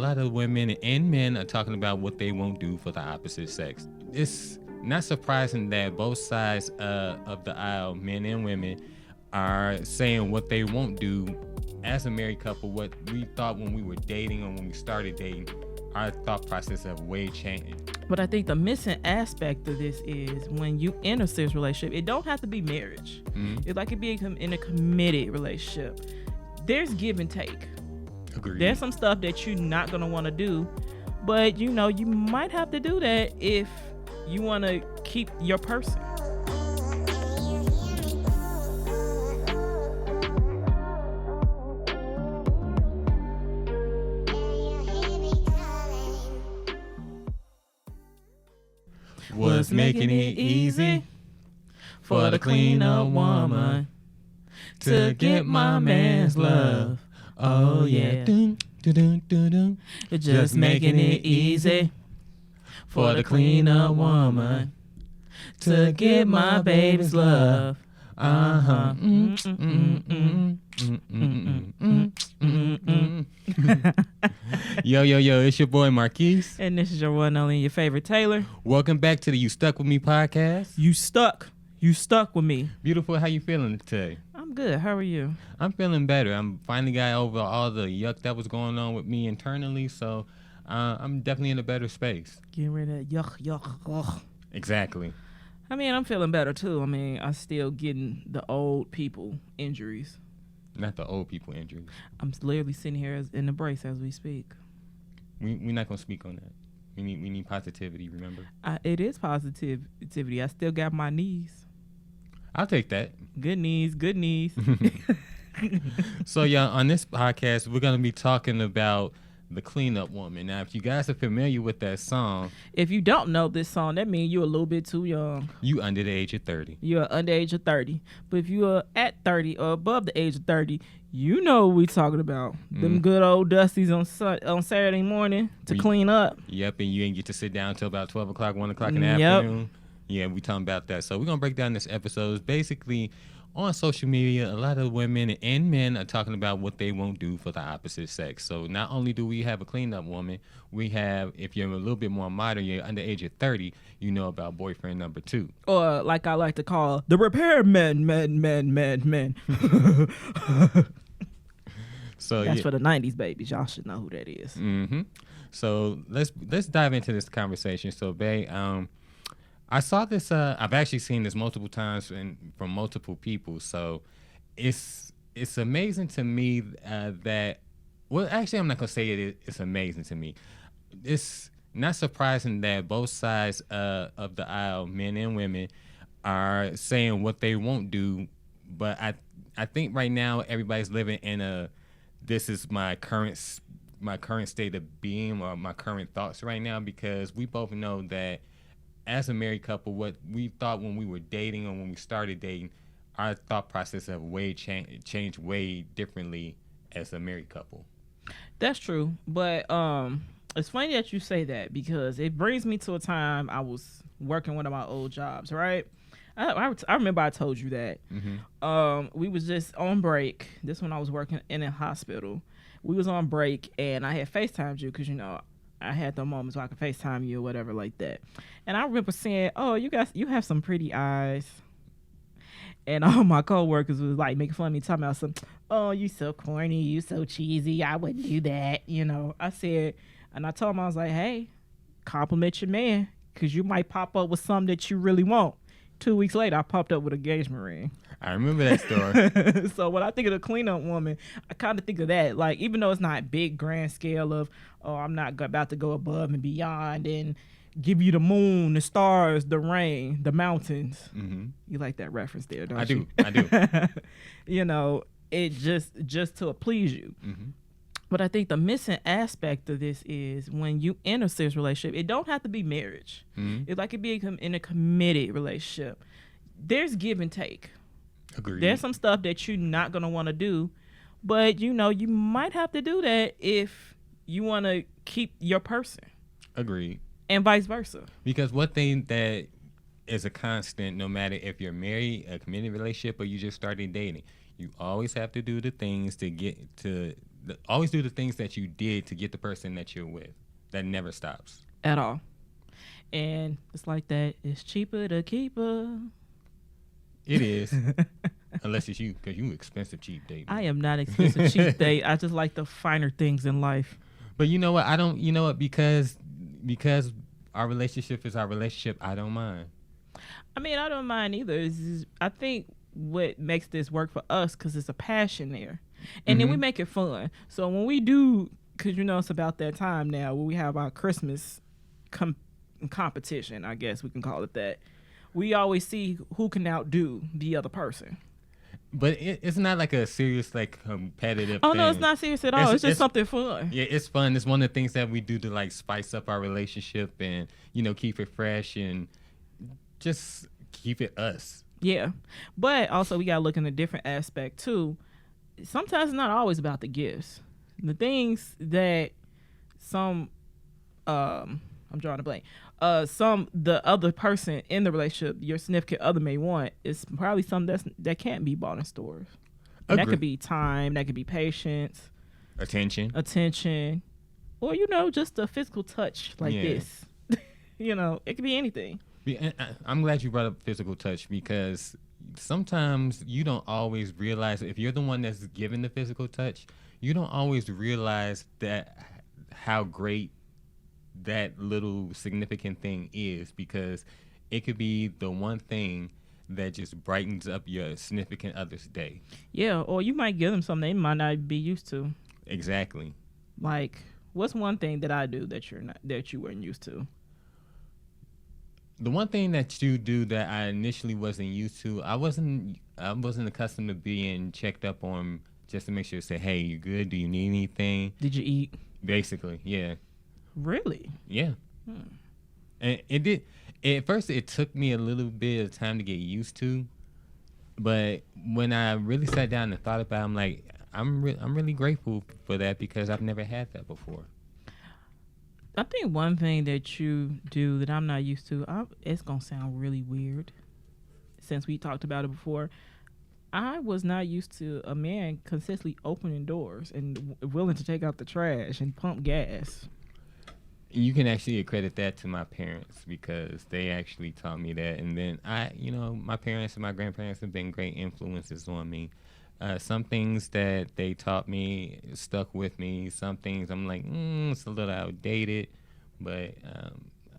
lot of women and men are talking about what they won't do for the opposite sex. It's not surprising that both sides of the aisle, men and women, are saying what they won't do as a married couple. What we thought when we were dating or when we started dating, our thought process have way changed. But I think the missing aspect of this is when you enter a serious relationship, it don't have to be marriage. It like it be in a committed relationship. There's give and take. Agreed. There's some stuff that you're not gonna want to do, but you might have to do that if you want to keep your person. Was making it easy for the clean-up woman to get my man's love. Oh yeah. Dun, dun, dun, dun, dun. Just making it easy for the clean-up woman to get my baby's love. Uh-huh. Yo, it's your boy Marquis. And this is your one and only, your favorite Taylor. Welcome back to the You Stuck With Me podcast. You stuck with me. Beautiful, how you feeling today? I'm good. How are you? I'm feeling better. I'm finally got over all the yuck that was going on with me internally, so I'm definitely in a better space. Getting rid of yuck. Exactly. I mean, I'm feeling better too. I mean, I'm still getting the old people injuries. Not the old people injuries. I'm literally sitting here in the brace as we speak. We're not gonna speak on that. We need positivity. Remember. It is positivity. I still got my knees. I'll take that. Good knees. So, y'all, on this podcast, we're going to be talking about the cleanup woman. Now, if you guys are familiar with that song. If you don't know this song, that means you're a little bit too young. You under the age of 30. You're under the age of 30. But if you are at 30 or above the age of 30, you know what we're talking about. Them good old dusties on Saturday morning to clean up. Yep, and you ain't get to sit down until about 12 o'clock, 1 o'clock in the afternoon. Yeah, we talking about that. So we're going to break down this episode. Basically, on social media, a lot of women and men are talking about what they won't do for the opposite sex. So not only do we have a cleanup woman, we have, if you're a little bit more modern, you're under the age of 30, you know about boyfriend number 2. Or like I like to call, the repair men. So that's for the 90s babies. Y'all should know who that is. Mm-hmm. So let's dive into this conversation. So, Bae, I saw this. I've actually seen this multiple times from multiple people. So it's amazing to me that. Well, actually, I'm not gonna say it's amazing to me. It's not surprising that both sides of the aisle, men and women, are saying what they won't do. But I think right now everybody's living in a. This is my current state of being or my current thoughts right now, because we both know that. As a married couple, what we thought when we were dating or when we started dating, our thought process have way changed way differently as a married couple. That's true, but it's funny that you say that, because it brings me to a time I was working one of my old jobs, right? I remember I told you that. Mm-hmm. We was just on break. This when I was working in a hospital. We was on break, and I had FaceTimed you because, I had the moments where I could FaceTime you or whatever like that. And I remember saying, oh, you have some pretty eyes. And all my coworkers was like making fun of me, talking about oh, you so corny, you so cheesy, I wouldn't do that. I said, and I told them, I was like, hey, compliment your man, because you might pop up with something that you really want. 2 weeks later, I popped up with an engagement ring. I remember that story. So when I think of the cleanup woman, I kind of think of that. Like, even though it's not big, grand scale of, oh, I'm not about to go above and beyond and give you the moon, the stars, the rain, the mountains. Mm-hmm. You like that reference there, don't you? I do. It just to please you. Mm-hmm. But I think the missing aspect of this is when you enter a serious relationship, it don't have to be marriage. Mm-hmm. It like it be in a committed relationship. There's give and take. Agreed. There's some stuff that you're not going to want to do, but you might have to do that if you want to keep your person. Agreed. And vice versa. Because one thing that is a constant, no matter if you're married, a committed relationship, or you just started dating, you always have to do the things to get to always do the things that you did to get the person that you're with. That never stops at all. And it's like that. It's cheaper to keep her. It is. Unless it's you, because you expensive cheap date. I am not expensive cheap date. I just like the finer things in life. But you know what? I don't. You know what? Because our relationship is our relationship. I don't mind. I mean, I don't mind either. I think what makes this work for us because it's a passion there, and then we make it fun. So when we do, because it's about that time now where we have our Christmas competition. I guess we can call it that. We always see who can outdo the other person. But it's not like a serious, like, competitive thing. No, it's not serious at all. It's just something fun. Yeah, it's fun. It's one of the things that we do to, like, spice up our relationship and, keep it fresh and just keep it us. Yeah. But also we got to look in a different aspect, too. Sometimes it's not always about the gifts. The things that I'm drawing a blank. The other person in the relationship, your significant other may want, is probably something that can't be bought in stores. That could be time, that could be patience, attention, or just a physical touch like this. It could be anything. I'm glad you brought up physical touch because sometimes you don't always realize, if you're the one that's giving the physical touch, you don't always realize that how great that little significant thing is, because it could be the one thing that just brightens up your significant other's day. Yeah, or you might give them something they might not be used to. Exactly. Like, what's one thing that I do that you weren't used to? The one thing that you do that I initially wasn't used to, I wasn't accustomed to being checked up on just to make sure to say, hey, you good? Do you need anything? Did you eat? Basically, yeah. Really? Yeah. And it did. At first, it took me a little bit of time to get used to, but when I really sat down and thought about it, I'm like, I'm really grateful for that because I've never had that before. I think one thing that you do that I'm not used to, it's gonna sound really weird, since we talked about it before. I was not used to a man consistently opening doors and willing to take out the trash and pump gas. You can actually accredit that to my parents because they actually taught me that. And then my parents and my grandparents have been great influences on me. Some things that they taught me stuck with me. Some things I'm like, it's a little outdated, but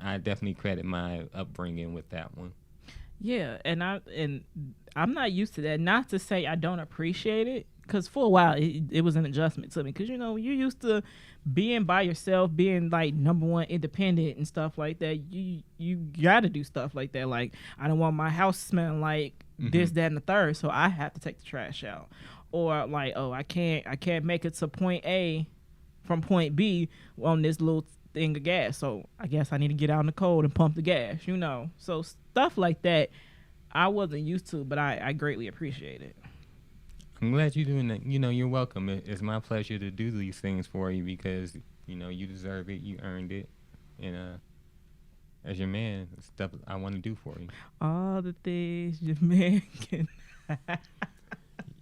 I definitely credit my upbringing with that one. Yeah, and I'm not used to that. Not to say I don't appreciate it, because for a while it was an adjustment to me. Because you're used to being by yourself, being like number one independent and stuff like that. You got to do stuff like that. Like, I don't want my house smelling like this, that, and the third, so I have to take the trash out. Or like, oh, I can't make it to point A from point B on this little thing of gas, so I guess I need to get out in the cold and pump the gas. So stuff like that I wasn't used to, but I greatly appreciate it. I'm glad you're doing that. You're welcome. It's my pleasure to do these things for you because, you deserve it. You earned it. And as your man, it's stuff I want to do for you. All the things your man can.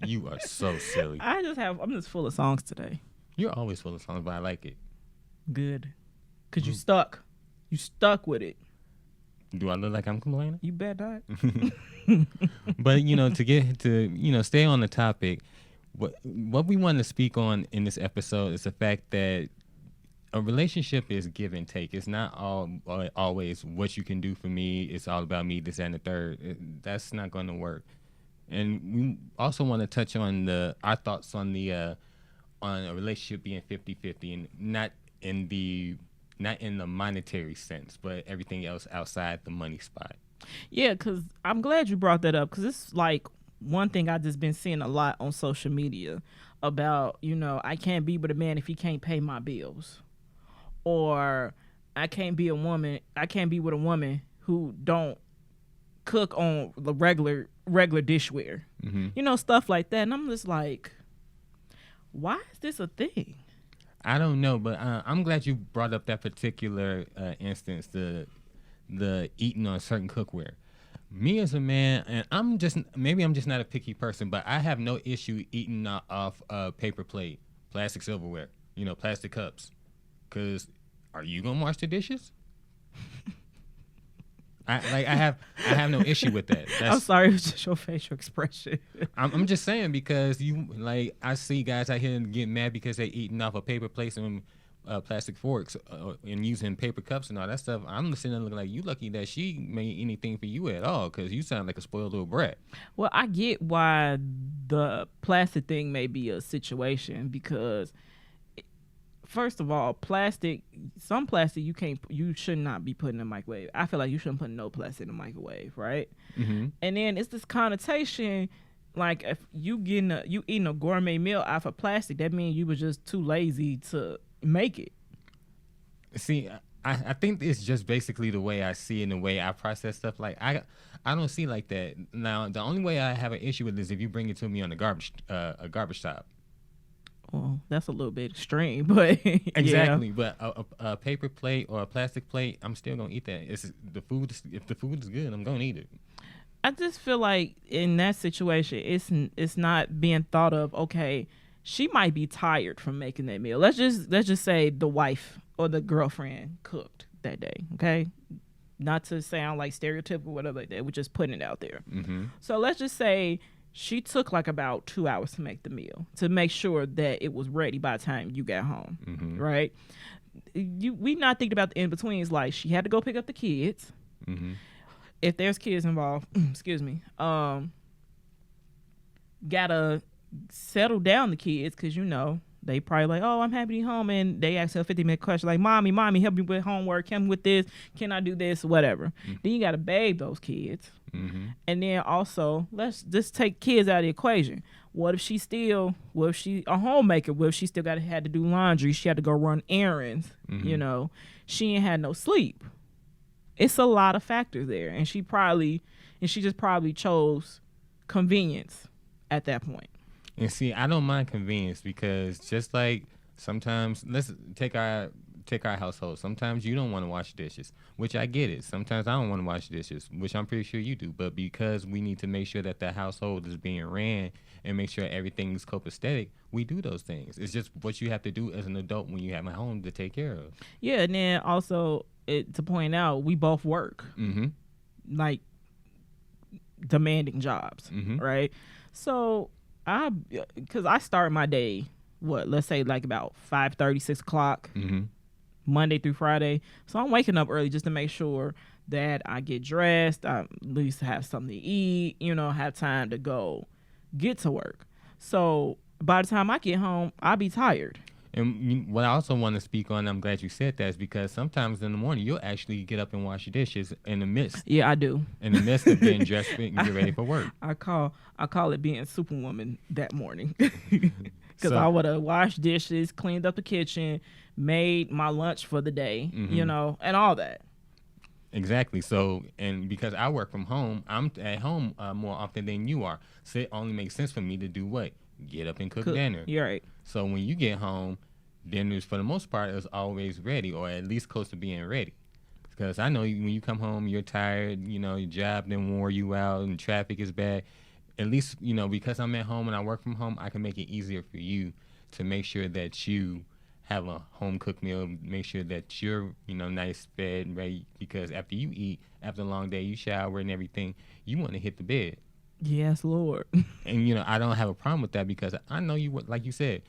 You are so silly. I'm just full of songs today. You're always full of songs, but I like it. Good. Because you stuck. You stuck with it. Do I look like I'm complaining? You bet not. But, to get to, stay on the topic, what we want to speak on in this episode is the fact that a relationship is give and take. It's not always what you can do for me. It's all about me, this, and the third. That's not going to work. And we also want to touch on our thoughts on a relationship being 50-50 and not in the monetary sense, but everything else outside the money spot. Yeah, because I'm glad you brought that up, because it's like one thing I've just been seeing a lot on social media about, I can't be with a man if he can't pay my bills. Or I can't be with a woman who don't cook on the regular dishware. Stuff like that. And I'm just like, why is this a thing? I don't know, but I'm glad you brought up that particular instance, the eating on certain cookware. Me as a man, and maybe I'm just not a picky person, but I have no issue eating off a paper plate, plastic silverware, plastic cups. Because are you gonna wash the dishes? I have no issue with that. I'm sorry, it was just your facial expression. I'm just saying because I see guys out here getting mad because they eating off of paper plates and plastic forks and using paper cups and all that stuff. I'm sitting there looking like you lucky that she made anything for you at all because you sound like a spoiled little brat. Well, I get why the plastic thing may be a situation because first of all, some plastic you should not be putting in the microwave. I feel like you shouldn't put no plastic in the microwave, right? Mm-hmm. And then it's this connotation, like if you eating a gourmet meal out of plastic, that means you were just too lazy to make it. See, I think it's just basically the way I see it and the way I process stuff. Like I don't see like that. Now, the only way I have an issue with this is if you bring it to me on a garbage top. Well, that's a little bit extreme, but exactly. Yeah. But a paper plate or a plastic plate, I'm still gonna eat that. If the food is good, I'm gonna eat it. I just feel like in that situation, it's not being thought of. Okay, she might be tired from making that meal. Let's just say the wife or the girlfriend cooked that day. Okay, not to sound like stereotypical or whatever like that. We're just putting it out there. Mm-hmm. So let's just say she took like about 2 hours to make the meal to make sure that it was ready by the time you got home, mm-hmm. right? We not thinking about the in betweens. Like she had to go pick up the kids. Mm-hmm. If there's kids involved, excuse me, gotta settle down the kids because they probably like, oh, I'm happy to be home, and they ask her a 50-minute question like, mommy, help me with homework, help me with this, can I do this, whatever. Mm-hmm. Then you gotta bathe those kids. Mm-hmm. And then also, let's just take kids out of the equation. What if she a homemaker? What if she still had to do laundry? She had to go run errands. Mm-hmm. She ain't had no sleep. It's a lot of factors there, and she just probably chose convenience at that point. And see, I don't mind convenience because just like sometimes, let's take our household. Sometimes you don't want to wash dishes, which I get it. Sometimes I don't want to wash dishes, which I'm pretty sure you do. But because we need to make sure that the household is being ran and make sure everything is copacetic, we do those things. It's just what you have to do as an adult when you have a home to take care of. Yeah, and then also to point out, we both work, mm-hmm. like demanding jobs, mm-hmm. right? So because I start my day, let's say like about 5:30, 6 o'clock. Mm-hmm. Monday through Friday. So I'm waking up early just to make sure that I get dressed, I at least have something to eat, have time to go get to work. So by the time I get home, I'll be tired. And what I also want to speak on, I'm glad you said that, is because sometimes in the morning you'll actually get up and wash your dishes in the midst. Yeah, I do. In the midst of getting dressed and get ready for work. I call it being Superwoman that morning. Because I would have washed dishes, cleaned up the kitchen, made my lunch for the day, mm-hmm. And all that. Exactly. So, and because I work from home, I'm at home more often than you are. So it only makes sense for me to do what? Get up and cook dinner. You're right. So when you get home, dinner, for the most part, is always ready, or at least close to being ready. Because I know when you come home, you're tired, your job didn't wore you out and traffic is bad. At least, because I'm at home and I work from home, I can make it easier for you to make sure that you have a home-cooked meal, make sure that you're, nice, fed, and ready. Because after you eat, after a long day, you shower and everything, you want to hit the bed. Yes, Lord. And, I don't have a problem with that because I know you, like you said,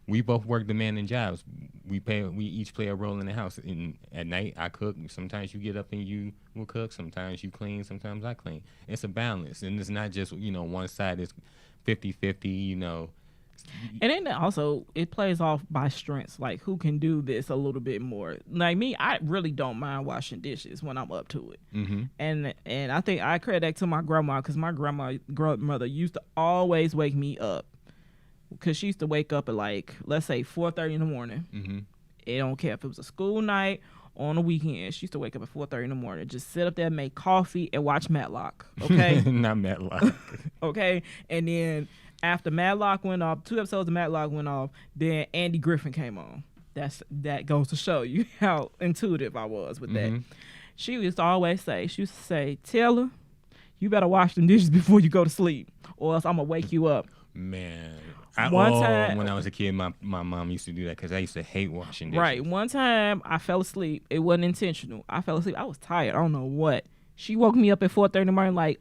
we both work demanding jobs. We each play a role in the house. And at night, I cook. Sometimes you get up and you will cook. Sometimes you clean. Sometimes I clean. It's a balance. And it's not just, one side is 50-50, And then also, it plays off by strengths. Like, who can do this a little bit more? Like me, I really don't mind washing dishes when I'm up to it. Mm-hmm. And I think I credit that to my grandma because my grandmother used to always wake me up. Because she used to wake up at like, let's say 4:30 in the morning. Mm-hmm. It don't care if it was a school night or on a weekend. She used to wake up at 4:30 in the morning, just sit up there, make coffee, and watch Matlock. Okay, not Matlock. Okay, and then after Matlock went off, 2 episodes of Matlock went off, then Andy Griffin came on. That goes to show you how intuitive I was with that. She used to always say, Taylor, you better wash them dishes before you go to sleep, or else I'm gonna wake you up. Man, One time, when I was a kid, my mom used to do that because I used to hate washing dishes. right? One time, I fell asleep. It wasn't intentional. I fell asleep. I was tired. I don't know what. She woke me up at 4:30 in the morning, like,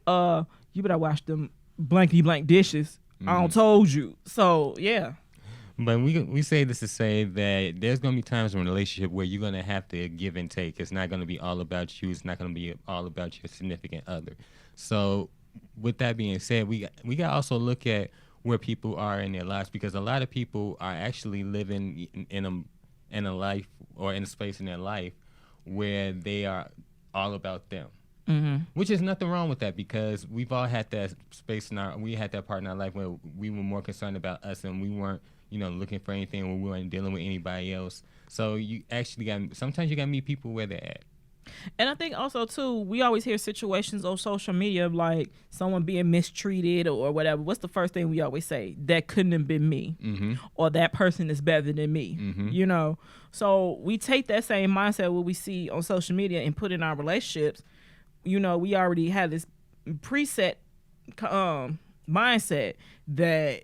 you better wash them blankety blank dishes. I don't told you. So yeah. But we say this to say that there's gonna be times in a relationship where you're gonna have to give and take. It's not gonna be all about you. It's not gonna be all about your significant other. So, with that being said, we got to also look at where people are in their lives, because a lot of people are actually living in a life or in a space in their life where they are all about them. Which is nothing wrong with that, because we've all had that space we had that part in our life where we were more concerned about us and we weren't, looking for anything, or we weren't dealing with anybody else. So you actually sometimes you got to meet people where they're at. And I think also too, we always hear situations on social media like someone being mistreated or whatever. What's the first thing we always say? That couldn't have been me, or that person is better than me. So we take that same mindset what we see on social media and put in our relationships. We already have this preset mindset that,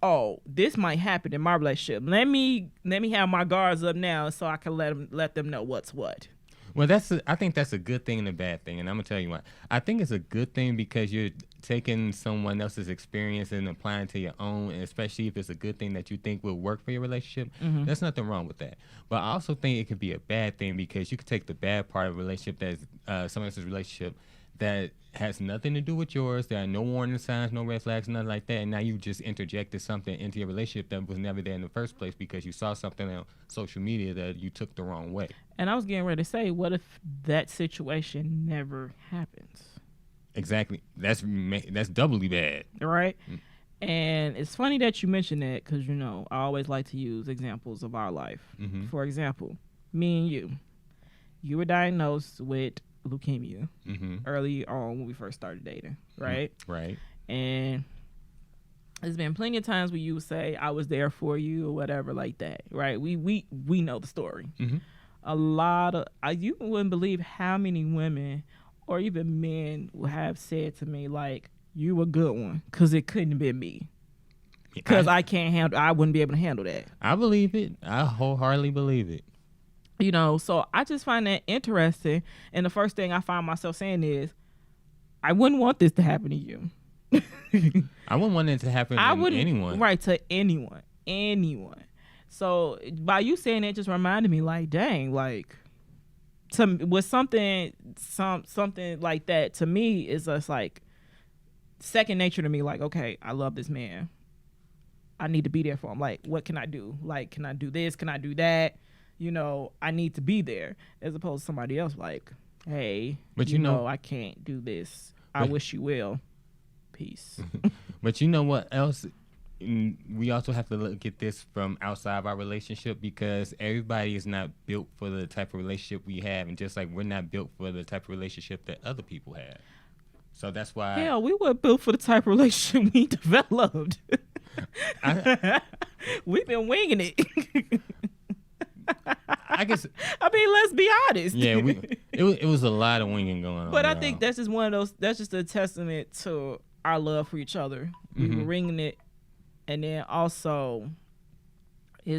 oh, this might happen in my relationship. Let me have my guards up now so I can let them know what's what. Well, I think that's a good thing and a bad thing, and I'm gonna tell you why. I think it's a good thing because you're taking someone else's experience and applying to your own, and especially if it's a good thing that you think will work for your relationship. There's nothing wrong with that. But I also think it could be a bad thing because you could take the bad part of a relationship that's someone else's relationship that has nothing to do with yours. There are no warning signs, no red flags, nothing like that. And now you just interjected something into your relationship that was never there in the first place because you saw something on social media that you took the wrong way. And I was getting ready to say, what if that situation never happens? Exactly. That's doubly bad. Right? And it's funny that you mentioned that because, I always like to use examples of our life. For example, me and you were diagnosed with leukemia early on when we first started dating, right? Right. And there's been plenty of times where you would say I was there for you or whatever like that, right? We know the story. A lot of you wouldn't believe how many women or even men would have said to me like, "You a good one," because it couldn't have been me. Because I wouldn't be able to handle that. I believe it. I wholeheartedly believe it. So I just find that interesting. And the first thing I find myself saying is, I wouldn't want this to happen to you. I wouldn't want it to happen to anyone. Right, to anyone. So by you saying it just reminded me like, dang, like, with something like that, to me, is just like second nature to me. Like, okay, I love this man. I need to be there for him. Like, what can I do? Like, can I do this? Can I do that? I need to be there, as opposed to somebody else like, hey, but I can't do this. I wish you will. Peace. But you know what else? We also have to look at this from outside of our relationship, because everybody is not built for the type of relationship we have, and just like we're not built for the type of relationship that other people have. So that's why. Hell, we weren't built for the type of relationship we developed. We've been winging it. I guess. I mean, let's be honest. Yeah, it was a lot of winging going on. But I think that's just one of those. That's just a testament to our love for each other. We were winging it, and then also, it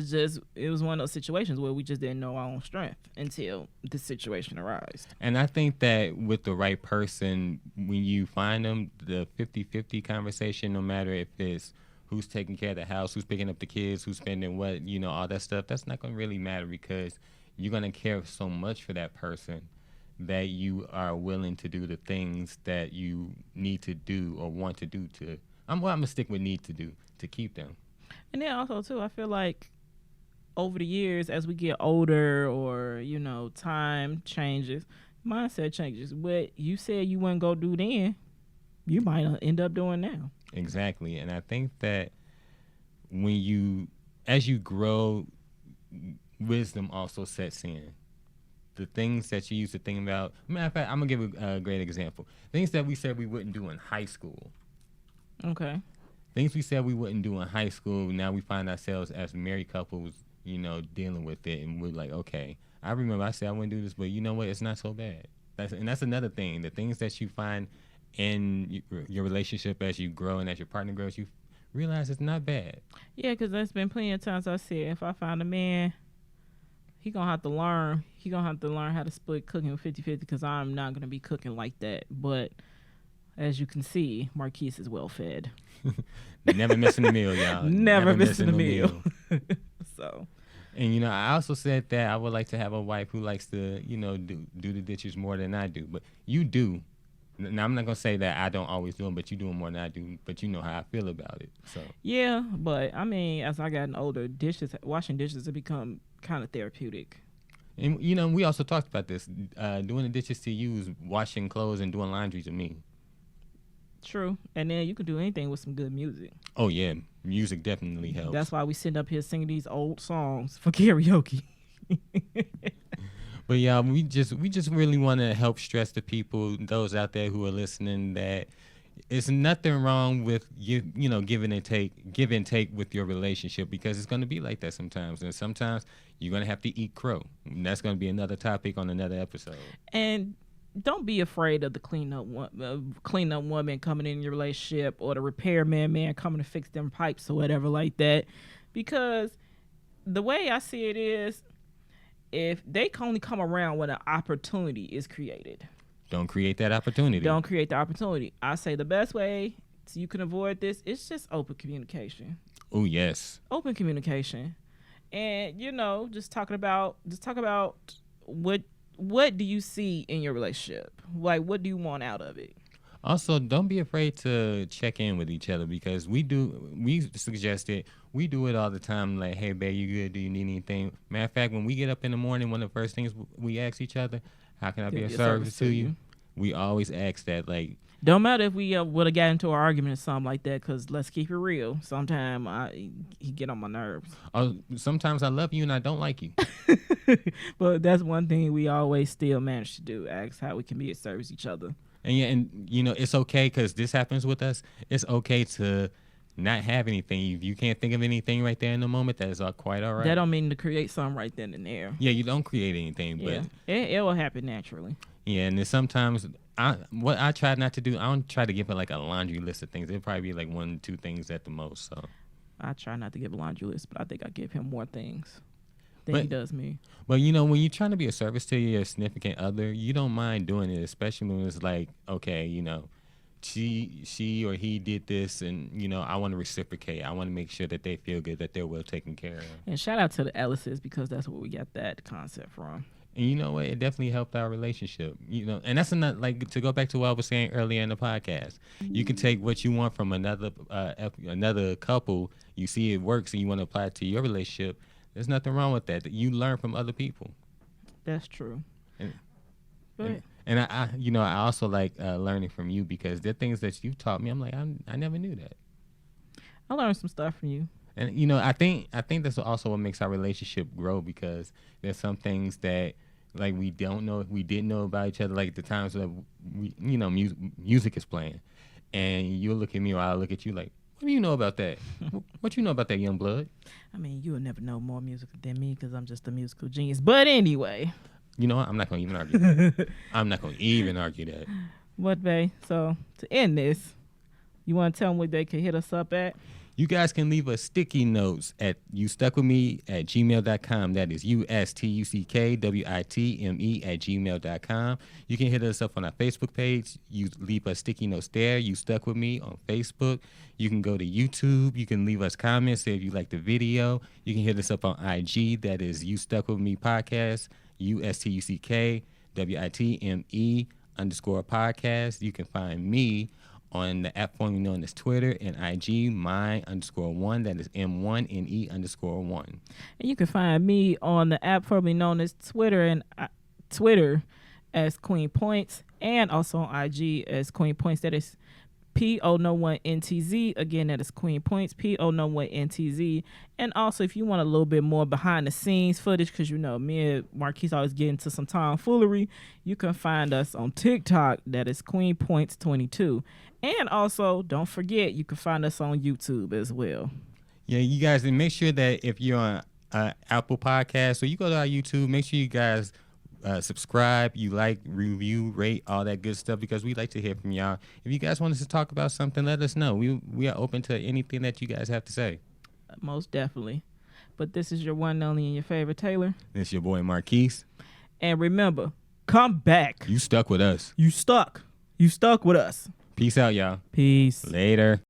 was one of those situations where we just didn't know our own strength until the situation arose. And I think that with the right person, when you find them, the 50-50 conversation, no matter if it's who's taking care of the house, who's picking up the kids, who's spending what, all that stuff, that's not going to really matter, because you're going to care so much for that person that you are willing to do the things that you need to do or want to do to, I'm going to stick with need to do to keep them. And then also, too, I feel like over the years, as we get older or, time changes, mindset changes. What you said you wouldn't go do then, you might end up doing now. Exactly. And I think that as you grow, wisdom also sets in. The things that you used to think about. Matter of fact, I'm going to give a great example. Things that we said we wouldn't do in high school. Okay. Things we said we wouldn't do in high school, now we find ourselves as married couples, dealing with it. And we're like, okay, I remember I said I wouldn't do this, but you know what? It's not so bad. That's another thing. The things that you find in your relationship as you grow and as your partner grows, you realize it's not bad. Yeah, because there's been plenty of times I said, if I find a man, he gonna have to learn. He gonna have to learn how to split cooking 50-50 because I'm not gonna be cooking like that. But as you can see, Marquis is well fed. Never missing a meal, y'all. Never missing a meal. So. And, you know, I also said that I would like to have a wife who likes to, you know, do the dishes more than I do. But you do. Now, I'm not going to say that I don't always do them, but you do them more than I do. But you know how I feel about it. So. Yeah, but, I mean, as I gotten older, washing dishes have become kind of therapeutic. And, you know, we also talked about this. Doing the dishes to you is washing clothes and doing laundry to me. True. And then you can do anything with some good music. Oh, yeah. Music definitely helps. That's why we sit up here singing these old songs for karaoke. But yeah, we just really want to help stress the people, those out there who are listening, that it's nothing wrong with you know, give and take with your relationship, because it's going to be like that sometimes, and sometimes you're going to have to eat crow. And that's going to be another topic on another episode. And don't be afraid of the cleanup woman coming in your relationship, or the repairman coming to fix them pipes or whatever like that, because the way I see it is, if they can only come around when an opportunity is created. Don't create that opportunity. Don't create the opportunity. I say the best way so you can avoid this is just open communication. Oh, yes. Open communication. And, you know, just talk about what do you see in your relationship? Like, what do you want out of it? Also, don't be afraid to check in with each other, because we suggest it. We do it all the time. Like, hey, babe, you good? Do you need anything? Matter of fact, when we get up in the morning, one of the first things we ask each other, how can I be of service to you? We always ask that. Like, don't matter if we would have got into an argument or something like that, because let's keep it real. Sometimes he get on my nerves. Sometimes I love you and I don't like you. But that's one thing we always still manage to do, ask how we can be of service to each other. And yeah, and you know, it's okay, because this happens with us. It's okay to not have anything. If you can't think of anything right there in the moment, that is quite all right. That don't mean to create something right then and there. Yeah, you don't create anything, but it will happen naturally. Yeah, and then sometimes what I try not to do, I don't try to give it like a laundry list of things. It'll probably be like 1-2 things at the most. So I try not to give a laundry list, but I think I give him more things than he does me. But you know, when you're trying to be a service to your significant other, you don't mind doing it, especially when it's like, okay, you know, she or he did this, and you know, I want to reciprocate. I want to make sure that they feel good, that they're well taken care of. And shout out to the Ellises, because that's where we got that concept from. And you know what? It definitely helped our relationship. You know, and that's another, like, to go back to what I was saying earlier in the podcast. You can take what you want from another couple. You see it works, and you want to apply it to your relationship. There's nothing wrong with that. You learn from other people. That's true. And I you know, I also like learning from you, because there are things that you've taught me. I'm like, I never knew that. I learned some stuff from you. And you know, I think that's also what makes our relationship grow, because there's some things that, like, we didn't know about each other, like the times that we, you know, music is playing, and you'll look at me or I'll look at you like, what do you know about that? What you know about that, young blood? I mean, you'll never know more music than me, because I'm just a musical genius. But anyway. You know what? I'm not going to even argue that. I'm not going to even argue that. What, babe? So, to end this, you want to tell them where they can hit us up at? You guys can leave us sticky notes at youstuckwithme@gmail.com. That is USTUCKWITME@gmail.com. You can hit us up on our Facebook page. You leave us sticky notes there. You Stuck With Me on Facebook. You can go to YouTube. You can leave us comments, say if you like the video. You can hit us up on IG. That is You Stuck With Me Podcast. USTUCKWITME_podcast. You can find me on the app formerly known as Twitter and IG, my_1, that is M1NE_1. And you can find me on the app formerly known as Twitter and Twitter as Queen Points, and also on IG as Queen Points. That is PO01NTZ. Again, that is Queen Points, PO01NTZ. And also, if you want a little bit more behind the scenes footage, because you know me and Marquis always get into some tomfoolery, you can find us on TikTok. That is Queen Points 22. And also, don't forget, you can find us on YouTube as well. Yeah, you guys, and make sure that if you're on Apple Podcasts, so you go to our YouTube, make sure you guys subscribe, you like, review, rate, all that good stuff, because we like to hear from y'all. If you guys want us to talk about something, let us know. We are open to anything that you guys have to say. Most definitely. But this is your one and only and your favorite Taylor. This your boy Marquis. And remember, come back. You stuck with us. You stuck. You stuck with us. Peace out, y'all. Peace. Later.